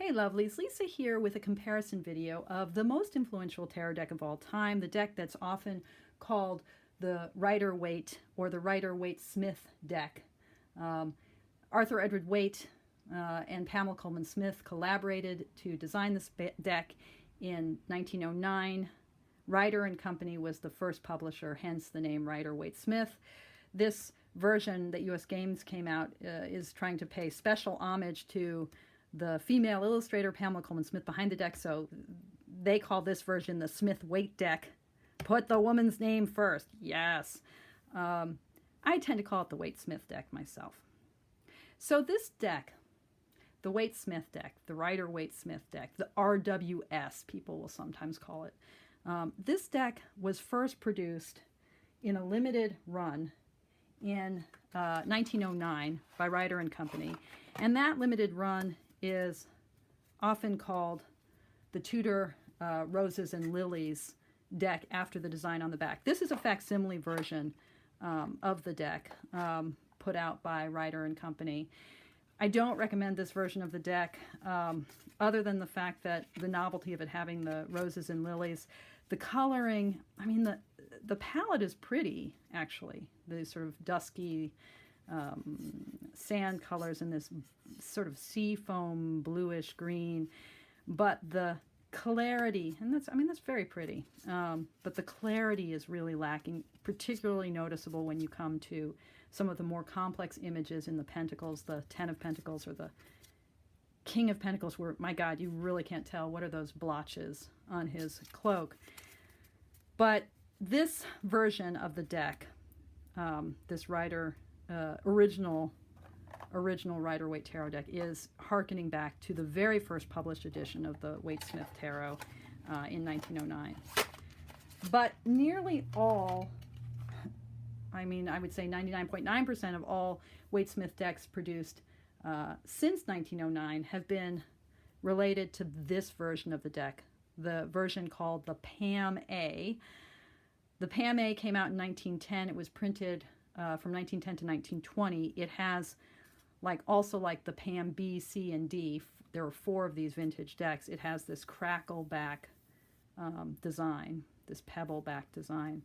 Hey lovelies, Lisa here with a comparison video of the most influential tarot deck of all time, the deck that's often called the Rider Waite or the Rider Waite Smith deck. Arthur Edward Waite and Pamela Colman Smith collaborated to design this deck in 1909. Rider and Company was the first publisher, hence the name Rider Waite Smith. This version that US Games came out is trying to pay special homage to the female illustrator Pamela Colman Smith behind the deck, so they call this version the Smith Waite deck. Put the woman's name first. Yes. I tend to call it the Waite Smith deck myself. So this deck, the Waite Smith deck, the Rider Waite Smith deck, the RWS, people will sometimes call it. This deck was first produced in a limited run in 1909 by Rider and Company, and that limited run is often called the Tudor Roses and Lilies deck after the design on the back. This is a facsimile version of the deck put out by Rider and Company. I don't recommend this version of the deck other than the fact that the novelty of it having the roses and lilies. The coloring, I mean, the palette is pretty, actually. The sort of dusky sand colors in this sort of sea foam bluish green, but the clarity, and that's very pretty, but the clarity is really lacking, particularly noticeable when you come to some of the more complex images in the Pentacles, the Ten of Pentacles or the King of Pentacles, where, my God, you really can't tell what are those blotches on his cloak. But this version of the deck, this Rider original Rider Waite Tarot deck, is hearkening back to the very first published edition of the Waite Smith Tarot in 1909. But nearly all, I mean, I would say 99.9% of all Waite Smith decks produced since 1909 have been related to this version of the deck, the version called the Pam A. The Pam A came out in 1910. It was printed from 1910 to 1920. It has, also like the Pam B, C, and D, there are 4 of these vintage decks. It has this crackle back design, this pebble back design.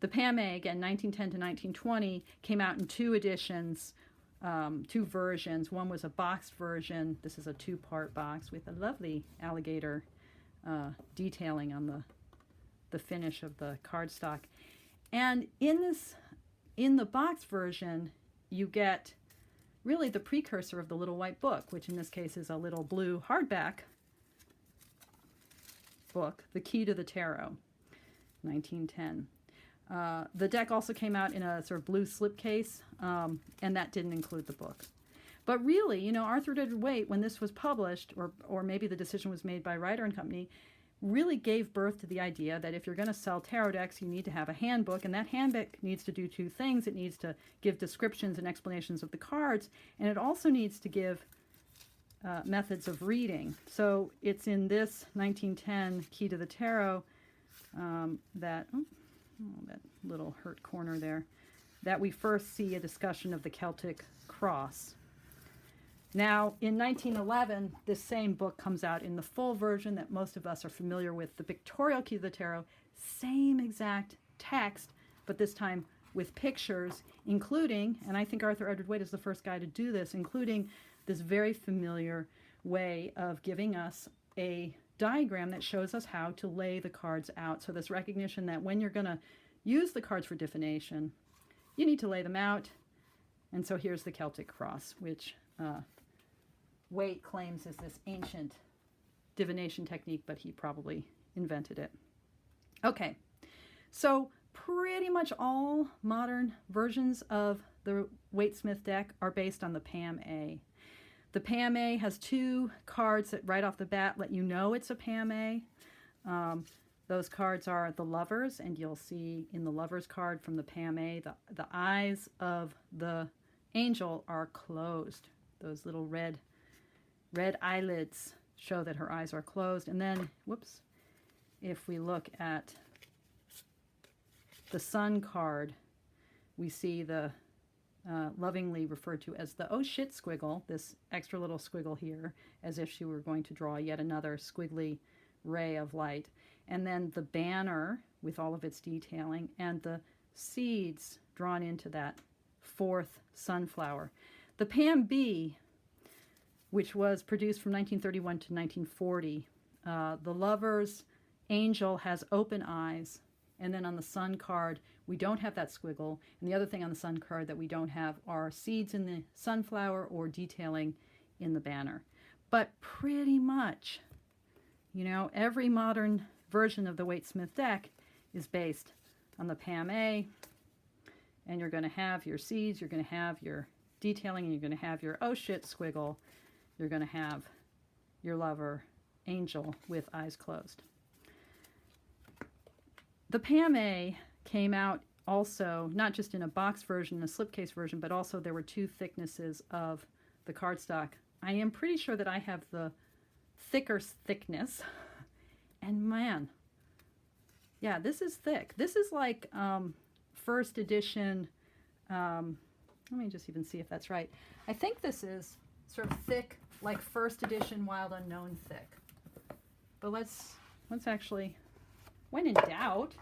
The Pam A, again, 1910 to 1920, came out in 2 editions, 2 versions. One was a boxed version. This is a 2-part box with a lovely alligator detailing on the finish of the cardstock. And in the box version, you get really the precursor of the Little White Book, which in this case is a little blue hardback book, The Key to the Tarot, 1910. The deck also came out in a sort of blue slipcase, and that didn't include the book. But really, Arthur Edward Waite, when this was published, or maybe the decision was made by Rider and Company, really gave birth to the idea that if you're going to sell tarot decks, you need to have a handbook, and that handbook needs to do 2 things. It needs to give descriptions and explanations of the cards, and it also needs to give methods of reading. So it's in this 1910 Key to the Tarot that little hurt corner there, that we first see a discussion of the Celtic cross. Now, in 1911, this same book comes out in the full version that most of us are familiar with, the Pictorial Key to the Tarot, same exact text, but this time with pictures, including, and I think Arthur Edward Waite is the first guy to do this, including this very familiar way of giving us a diagram that shows us how to lay the cards out. So this recognition that when you're going to use the cards for divination, you need to lay them out. And so here's the Celtic cross, which Waite claims is this ancient divination technique, but he probably invented it. Okay, so pretty much all modern versions of the Waite Smith deck are based on the Pam A. The Pam A has 2 cards that right off the bat let you know it's a Pam A. Those cards are the Lovers, and you'll see in the Lovers card from the Pam A, the eyes of the angel are closed. Those little red eyelids show that her eyes are closed. And then, whoops, if we look at the Sun card, we see the lovingly referred to as the oh shit squiggle, this extra little squiggle here, as if she were going to draw yet another squiggly ray of light. And then the banner with all of its detailing, and the seeds drawn into that fourth sunflower. The Pam B, which was produced from 1931 to 1940, the lover's angel has open eyes. And then on the sun card, we don't have that squiggle. And the other thing on the sun card that we don't have are seeds in the sunflower or detailing in the banner. But pretty much, you know, every modern version of the Waite Smith deck is based on the Pam A. And you're going to have your seeds, you're going to have your detailing, and you're going to have your oh shit squiggle. You're going to have your lover angel with eyes closed. The Pam A came out also, not just in a box version, a slipcase version, but also there were two thicknesses of the cardstock. I am pretty sure that I have the thicker thickness. And man, yeah, this is thick. This is like first edition, let me just even see if that's right. I think this is sort of thick, like first edition Wild Unknown thick. But let's actually, when in doubt,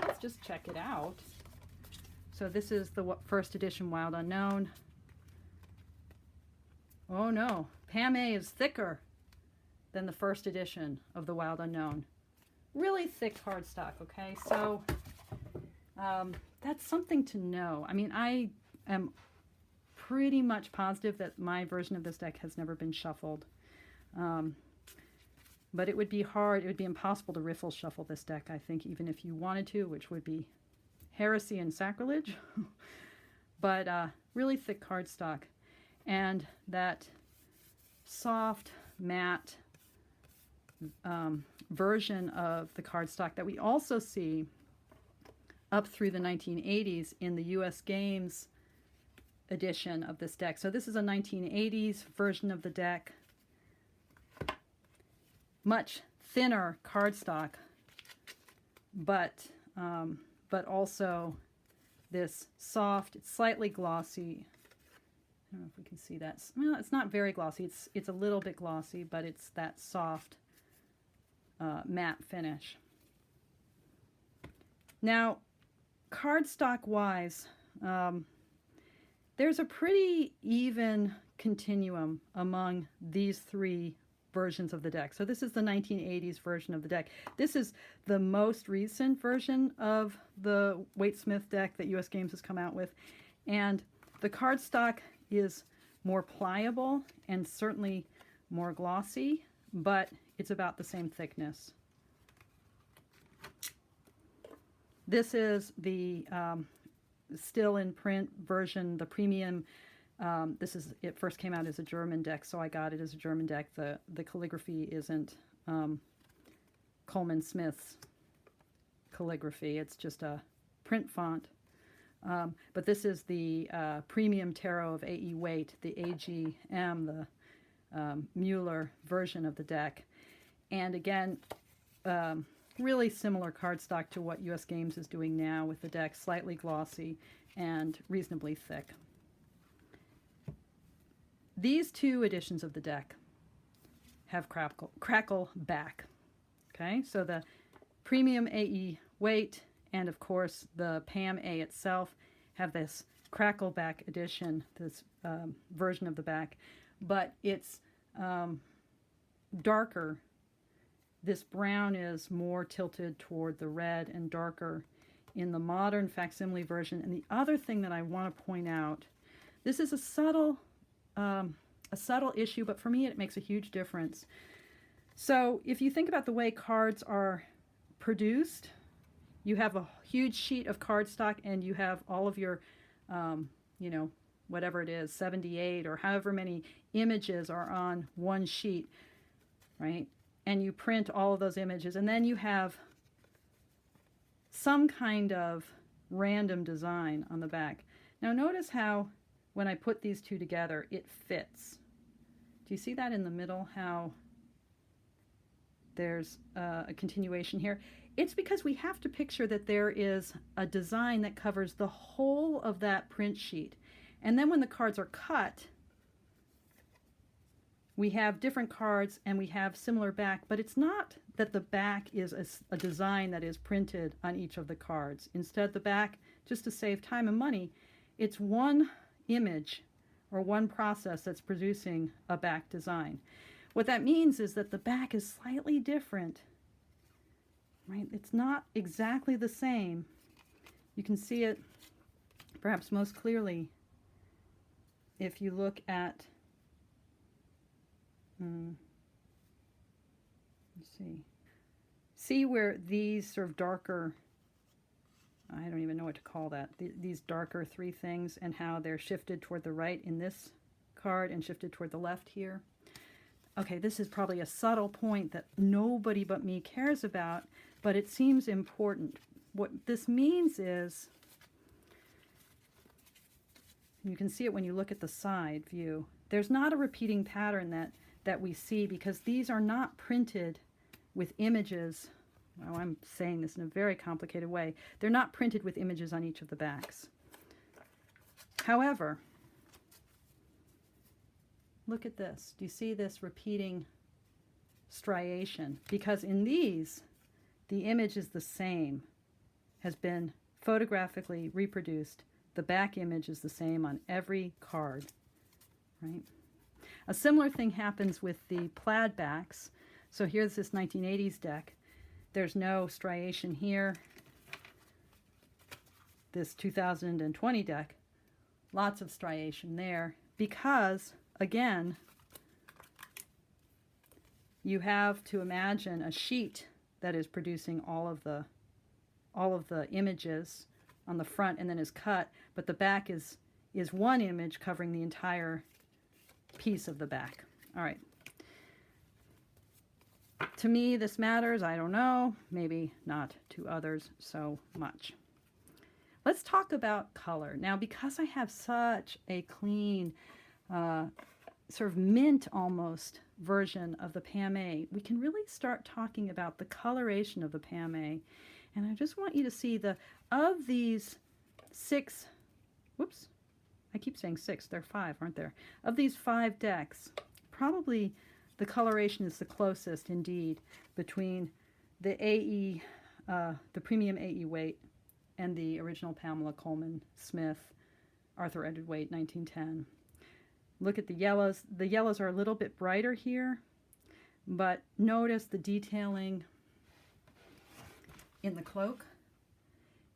let's just check it out. So this is the first edition Wild Unknown. Oh no, Pam A is thicker than the first edition of the Wild Unknown. Really thick cardstock, okay? So that's something to know. I mean, I am pretty much positive that my version of this deck has never been shuffled. But it would be hard, it would be impossible to riffle shuffle this deck, I think, even if you wanted to, which would be heresy and sacrilege. But really thick cardstock. And that soft, matte version of the cardstock that we also see up through the 1980s in the US Games edition of this deck. So this is a 1980s version of the deck. Much thinner cardstock, but also this soft, slightly glossy. I don't know if we can see that. Well, it's not very glossy. It's a little bit glossy, but it's that soft matte finish. Now, cardstock-wise, there's a pretty even continuum among these three versions of the deck. So this is the 1980s version of the deck. This is the most recent version of the Waite Smith deck that US Games has come out with. And the cardstock is more pliable and certainly more glossy, but it's about the same thickness. This is the still in print version, the premium. It first came out as a German deck, so I got it as a German deck. The calligraphy isn't Coleman Smith's calligraphy. It's just a print font. But this is the premium tarot of A.E. Waite, the AGM, the Mueller version of the deck. And again, really similar cardstock to what US Games is doing now with the deck, slightly glossy and reasonably thick. These two editions of the deck have crackle back. Okay, so the premium A.E. Waite and of course the Pam A itself have this crackle back edition, this version of the back, but it's darker. This brown is more tilted toward the red and darker in the modern facsimile version. And the other thing that I want to point out, this is a subtle issue, but for me it makes a huge difference. So if you think about the way cards are produced, you have a huge sheet of cardstock and you have all of your, whatever it is, 78 or however many images are on one sheet, right? And you print all of those images, and then you have some kind of random design on the back. Now notice how when I put these two together, it fits. Do you see that in the middle, how there's a continuation here? It's because we have to picture that there is a design that covers the whole of that print sheet. And then when the cards are cut, we have different cards and we have similar back, but it's not that the back is a design that is printed on each of the cards. Instead, the back, just to save time and money, it's one image or one process that's producing a back design. What that means is that the back is slightly different, right? It's not exactly the same. You can see it perhaps most clearly if you look at, let's see where these sort of darker, I don't even know what to call that, these darker three things, and how they're shifted toward the right in this card and shifted toward the left here. Okay, this is probably a subtle point that nobody but me cares about, but it seems important. What this means is, you can see it when you look at the side view, there's not a repeating pattern that we see, because these are not printed with images. Well, I'm saying this in a very complicated way. They're not printed with images on each of the backs. However, look at this. Do you see this repeating striation? Because in these, the image is the same, has been photographically reproduced. The back image is the same on every card, right? A similar thing happens with the plaid backs. So here's this 1980s deck. There's no striation here. This 2020 deck, lots of striation there, because, again, you have to imagine a sheet that is producing all of the images on the front and then is cut, but the back is one image covering the entire piece of the back. All right. To me, this matters. I don't know. Maybe not to others so much. Let's talk about color. Now, because I have such a clean, sort of mint almost version of the Pam A, we can really start talking about the coloration of the Pam A. And I just want you to see of these 6, whoops, I keep saying 6, they're 5, aren't there? Of these 5 decks, probably the coloration is the closest indeed between the AE, the premium AE Waite, and the original Pamela Coleman Smith, Arthur Edward Waite, 1910. Look at the yellows. The yellows are a little bit brighter here, but notice the detailing in the cloak.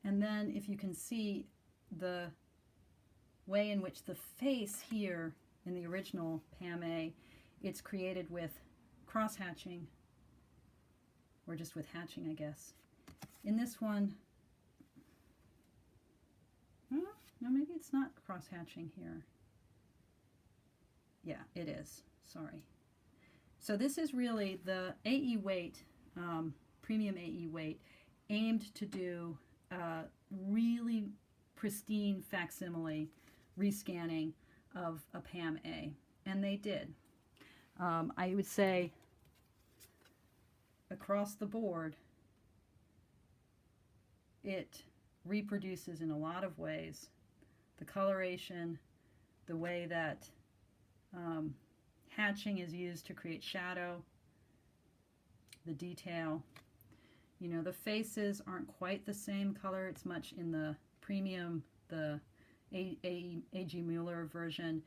And then if you can see the way in which the face here in the original Pam A, it's created with cross-hatching, or just with hatching, I guess. In this one, no, maybe it's not cross-hatching here. Yeah, it is. Sorry. So this is really the AE Waite, premium AE Waite, aimed to do really pristine facsimile rescanning of a Pam A, and they did. I would say across the board, it reproduces in a lot of ways the coloration, the way that hatching is used to create shadow, the detail. You know, the faces aren't quite the same color. It's much in the premium, the A.G. Mueller version.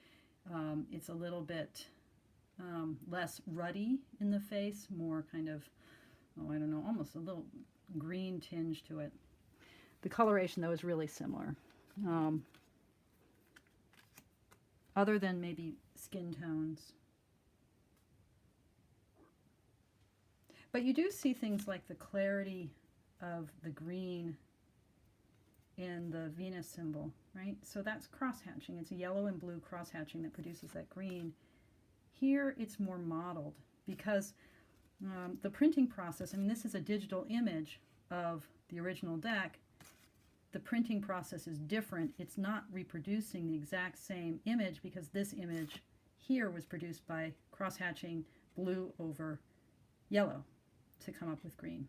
It's a little bit less ruddy in the face, more kind of, oh, I don't know, almost a little green tinge to it. The coloration, though, is really similar. Other than maybe skin tones. But you do see things like the clarity of the green in the Venus symbol, right? So that's cross-hatching. It's a yellow and blue cross-hatching that produces that green. Here it's more mottled because the printing process, I mean, this is a digital image of the original deck. The printing process is different. It's not reproducing the exact same image because this image here was produced by cross-hatching blue over yellow to come up with green.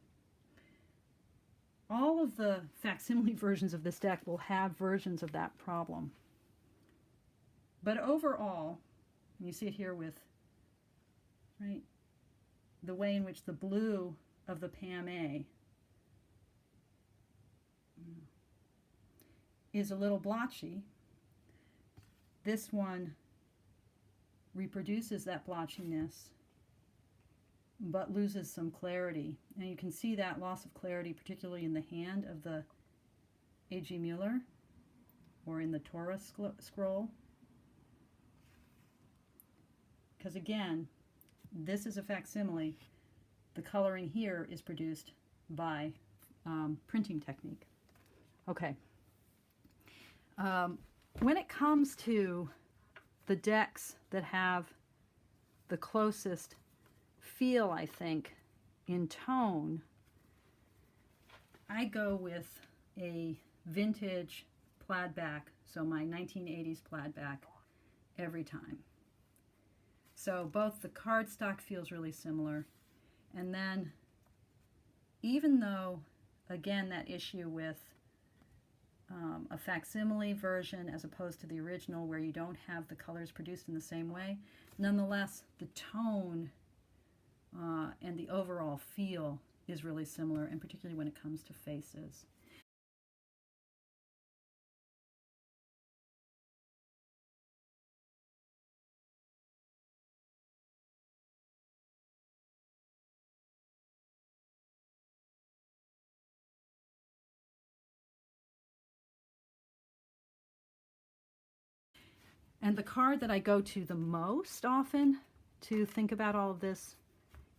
All of the facsimile versions of this deck will have versions of that problem. But overall, and you see it here with, right, the way in which the blue of the Pam A is a little blotchy. This one reproduces that blotchiness but loses some clarity. And you can see that loss of clarity particularly in the hand of the A.G. Mueller or in the Torah scroll. Because again, this is a facsimile. The coloring here is produced by printing technique. Okay. When it comes to the decks that have the closest feel, I think, in tone, I go with a vintage plaid back, so my 1980s plaid back, every time. So both the cardstock feels really similar, and then even though, again, that issue with a facsimile version as opposed to the original where you don't have the colors produced in the same way, nonetheless, the tone and the overall feel is really similar, and particularly when it comes to faces. And the card that I go to the most often to think about all of this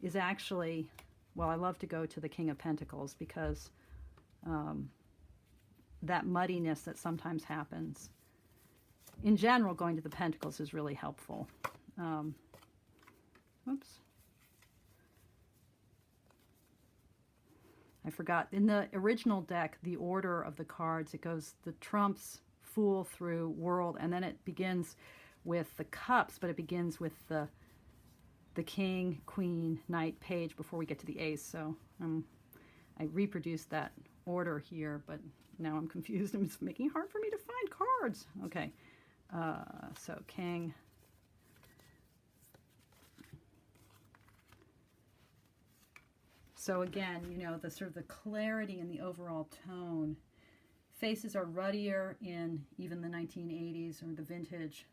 is actually, well, I love to go to the King of Pentacles because that muddiness that sometimes happens. In general, going to the Pentacles is really helpful. Oops. I forgot. In the original deck, the order of the cards, it goes the trumps, Fool through World, and then it begins with the cups, but it begins with the King, Queen, Knight, Page before we get to the Ace. So I reproduced that order here, but now I'm confused. It's making it hard for me to find cards. Okay, so King. So again, you know, the sort of the clarity and the overall tone. Faces are ruddier in even the 1980s or the vintage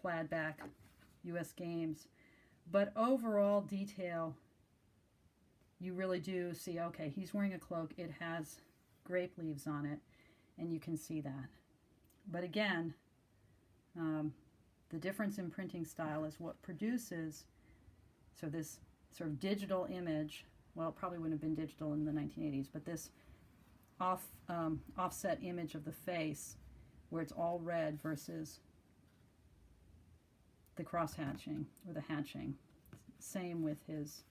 plaid back US Games. But overall detail, you really do see, okay, he's wearing a cloak. It has grape leaves on it, and you can see that. But again, the difference in printing style is what produces, so this sort of digital image, well, it probably wouldn't have been digital in the 1980s, but this offset image of the face where it's all red versus the cross hatching or the hatching. Same with his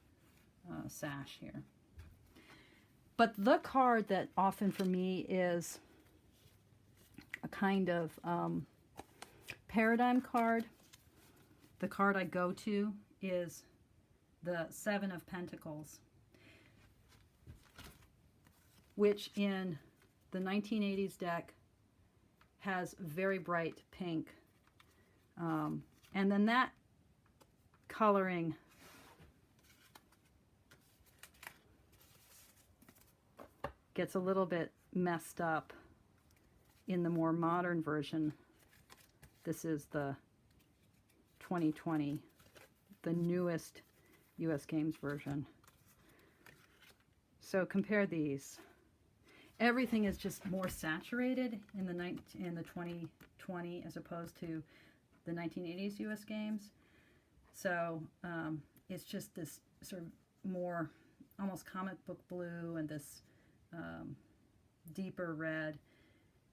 sash here. But the card that often for me is a kind of paradigm card, the card I go to is the Seven of Pentacles, which in the 1980s deck has very bright pink. And then that coloring gets a little bit messed up in the more modern version. This is the 2020, the newest US Games version. So compare these. Everything is just more saturated in the 2020 as opposed to the 1980s US Games. So it's just this sort of more almost comic book blue and this deeper red,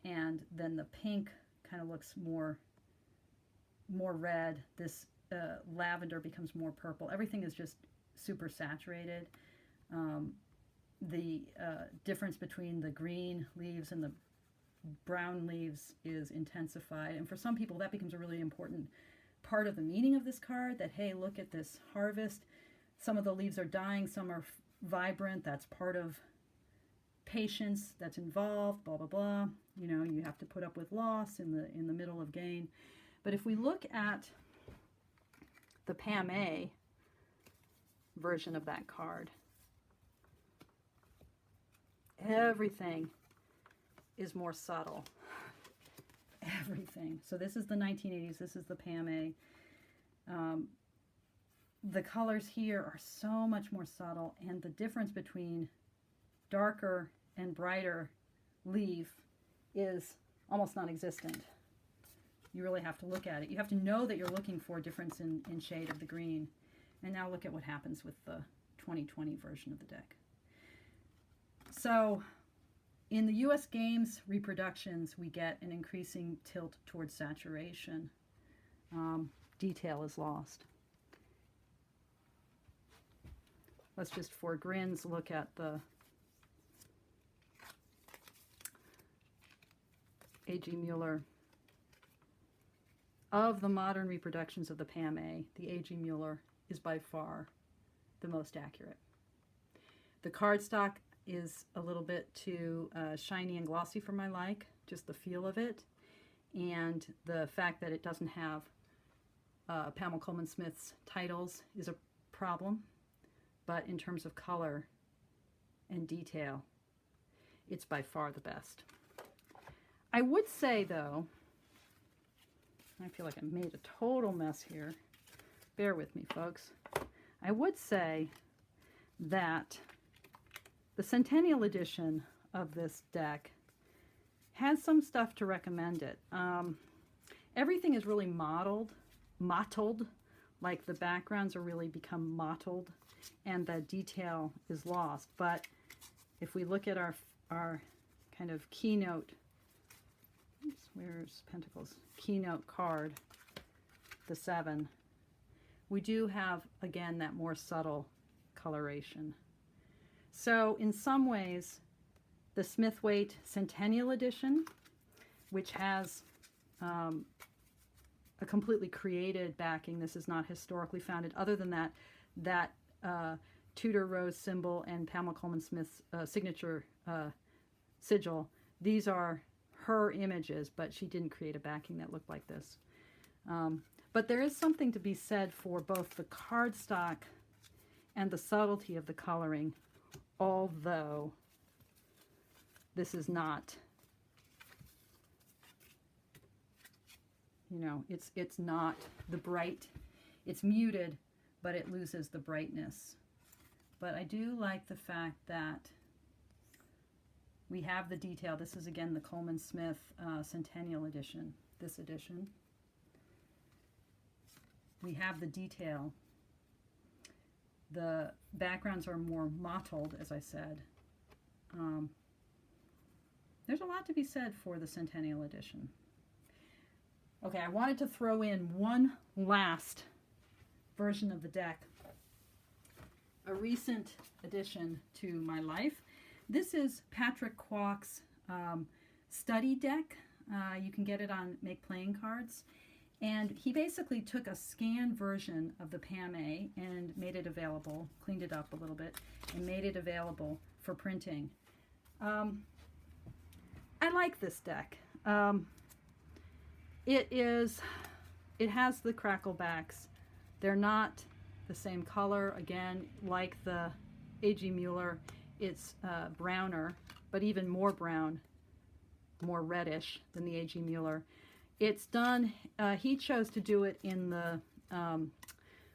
and then the pink kind of looks more red. This lavender becomes more purple. Everything is just super saturated. The difference between the green leaves and the brown leaves is intensified, and for some people that becomes a really important part of the meaning of this card, that hey, look at this harvest. Some of the leaves are dying, some are vibrant. That's part of patience that's involved, blah blah blah. You know, you have to put up with loss in the middle of gain. But if we look at the Pam A version of that card, everything is more subtle. Everything. So this is the 1980s. This is the Pam A. The colors here are so much more subtle, and the difference between darker and brighter leaf is almost non-existent. You really have to look at it. You have to know that you're looking for a difference in shade of the green. And now look at what happens with the 2020 version of the deck. So in the US Games reproductions, we get an increasing tilt towards saturation. Detail is lost. Let's just, for grins, look at the A.G. Mueller. Of the modern reproductions of the Pam A, the A.G. Mueller is by far the most accurate. The cardstock is a little bit too shiny and glossy for my like, just the feel of it, and the fact that it doesn't have Pamela Coleman Smith's titles is a problem. But in terms of color and detail, it's by far the best. I would say, though, I feel like I made a total mess here. Bear with me, folks. I would say that the Centennial edition of this deck has some stuff to recommend it. Everything is really mottled, like the backgrounds are really become mottled, and the detail is lost. But if we look at our kind of keynote, where's Pentacles? Keynote card, the 7, we do have, again, that more subtle coloration. So in some ways, the Smith Waite Centennial Edition, which has a completely created backing, this is not historically founded, other than that Tudor rose symbol and Pamela Coleman Smith's signature sigil. These are her images, but she didn't create a backing that looked like this. But there is something to be said for both the cardstock and the subtlety of the coloring, although this is not, you know, it's not the bright, it's muted, but it loses the brightness. But I do like the fact that we have the detail. This is, again, the Coleman Smith Centennial Edition, this edition. We have the detail. The backgrounds are more mottled, as I said. There's a lot to be said for the Centennial Edition. Okay, I wanted to throw in one last version of the deck, a recent addition to my life. This is Patrick Kwok's study deck. You can get it on Make Playing Cards. And he basically took a scanned version of the Pam A and made it available, cleaned it up a little bit, and made it available for printing. I like this deck. It has the crackle backs. They're not the same color. Again, like the A.G. Mueller, it's browner, but even more brown, more reddish than the A.G. Mueller. It's done, he chose to do it in the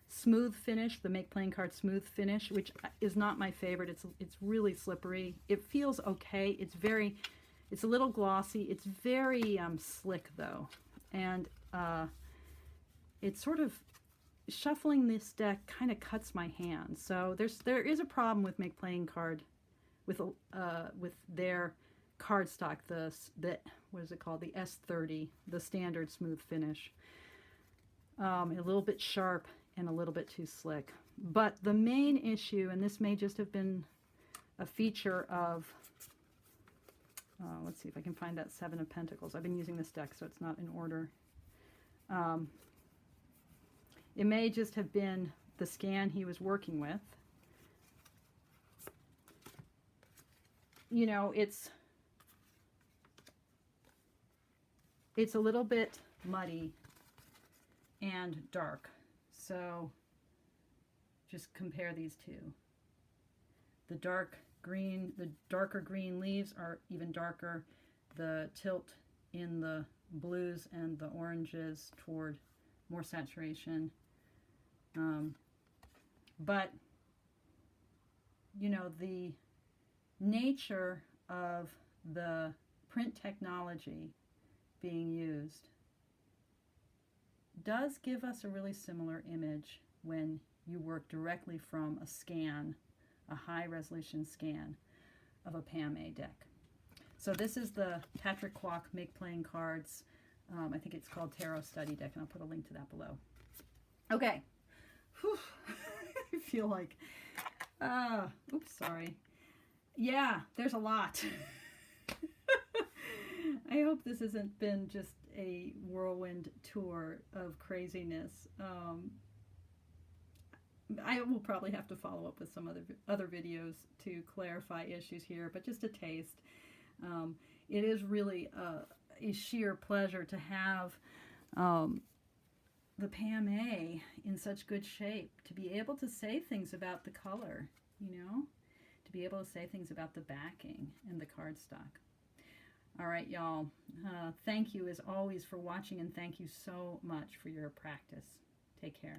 smooth finish, the Make Playing Card smooth finish, which is not my favorite. It's really slippery. It feels okay. It's a little glossy. It's very slick though. And it's sort of, shuffling this deck kind of cuts my hand. So there is a problem with Make Playing Card with their cardstock, the what is it called, the S30, the standard smooth finish. A little bit sharp and a little bit too slick. But the main issue, and this may just have been a feature of, let's see if I can find that 7 of Pentacles. I've been using this deck, so it's not in order. It may just have been the scan he was working with. You know, it's a little bit muddy and dark. So just compare these two. The darker green leaves are even darker. The tilt in the blues and the oranges toward more saturation. But, you know, the nature of the print technology being used does give us a really similar image when you work directly from a scan, a high resolution scan of a PMA deck. So this is the Patrick Kwok Make Playing Cards. I think it's called Tarot Study Deck, and I'll put a link to that below. Okay. Whew. I feel like, oops, sorry. Yeah, there's a lot. I hope this hasn't been just a whirlwind tour of craziness. I will probably have to follow up with some other videos to clarify issues here, but just a taste. It is really a sheer pleasure to have the PMA in such good shape, to be able to say things about the color, you know, to be able to say things about the backing and the cardstock. All right, y'all. Thank you as always for watching, and thank you so much for your practice. Take care.